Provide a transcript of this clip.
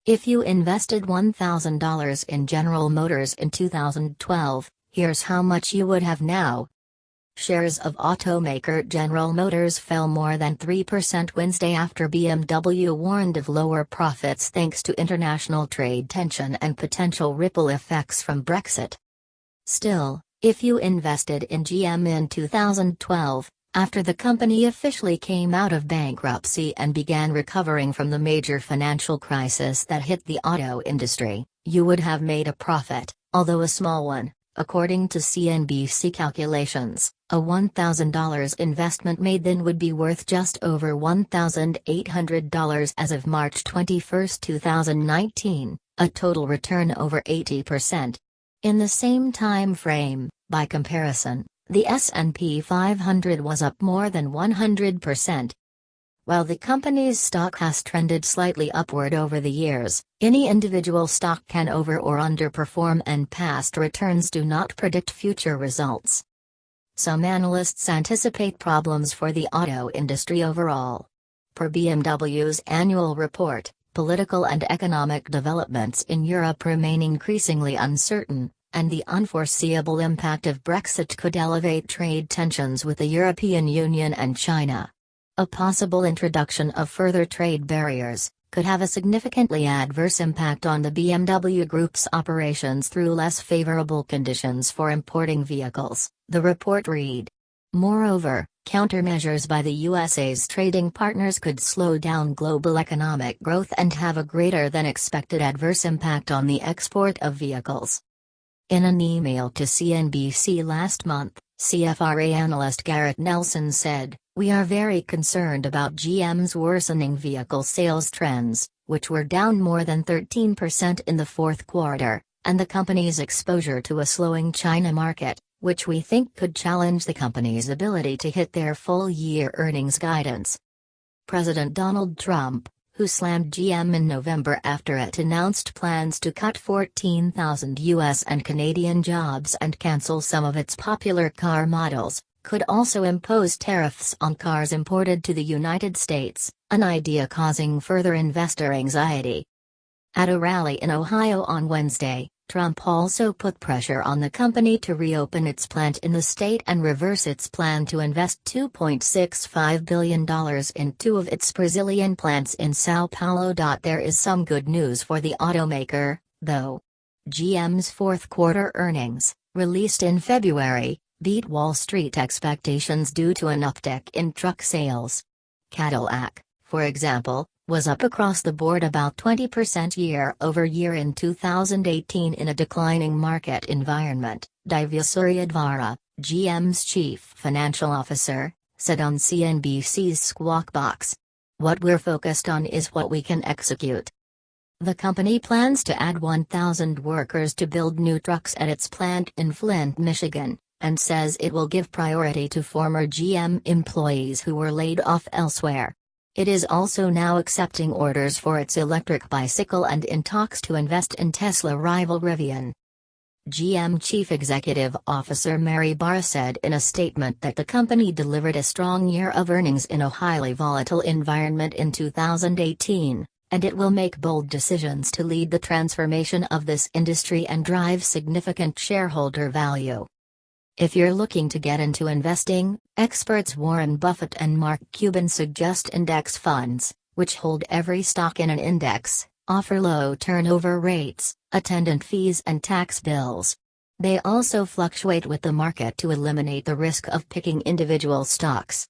If you invested $1,000 in General Motors in 2012, here's how much you would have now. Shares of automaker General Motors fell more than 3% Wednesday after BMW warned of lower profits thanks to international trade tension and potential ripple effects from Brexit. Still, if you invested in GM in 2012, after the company officially came out of bankruptcy and began recovering from the major financial crisis that hit the auto industry, you would have made a profit, although a small one. According to CNBC calculations, a $1,000 investment made then would be worth just over $1,800 as of March 21, 2019, a total return over 80%. In the same time frame, by comparison, the S&P 500 was up more than 100%. While the company's stock has trended slightly upward over the years, any individual stock can over or underperform, and past returns do not predict future results. Some analysts anticipate problems for the auto industry overall. Per BMW's annual report, political and economic developments in Europe remain increasingly uncertain, and the unforeseeable impact of Brexit could elevate trade tensions with the European Union and China. A possible introduction of further trade barriers could have a significantly adverse impact on the BMW Group's operations through less favorable conditions for importing vehicles, the report read. Moreover, countermeasures by the USA's trading partners could slow down global economic growth and have a greater than expected adverse impact on the export of vehicles. In an email to CNBC last month, CFRA analyst Garrett Nelson said, "We are very concerned about GM's worsening vehicle sales trends, which were down more than 13% in the fourth quarter, and the company's exposure to a slowing China market, which we think could challenge the company's ability to hit their full-year earnings guidance." President Donald Trump, who slammed GM in November after it announced plans to cut 14,000 U.S. and Canadian jobs and cancel some of its popular car models, could also impose tariffs on cars imported to the United States, an idea causing further investor anxiety. At a rally in Ohio on Wednesday, Trump also put pressure on the company to reopen its plant in the state and reverse its plan to invest $2.65 billion in two of its Brazilian plants in São Paulo. There is some good news for the automaker, though. GM's fourth quarter earnings, released in February, beat Wall Street expectations due to an uptick in truck sales. Cadillac, for example, was up across the board about 20% year-over-year in 2018 in a declining market environment, Divya Suryadevara, GM's chief financial officer, said on CNBC's Squawk Box. "What we're focused on is what we can execute." The company plans to add 1,000 workers to build new trucks at its plant in Flint, Michigan, and says it will give priority to former GM employees who were laid off elsewhere. It is also now accepting orders for its electric bicycle and in talks to invest in Tesla rival Rivian. GM Chief Executive Officer Mary Barra said in a statement that the company delivered a strong year of earnings in a highly volatile environment in 2018, and it will make bold decisions to lead the transformation of this industry and drive significant shareholder value. If you're looking to get into investing, experts Warren Buffett and Mark Cuban suggest index funds, which hold every stock in an index, offer low turnover rates, attendant fees and tax bills. They also fluctuate with the market to eliminate the risk of picking individual stocks.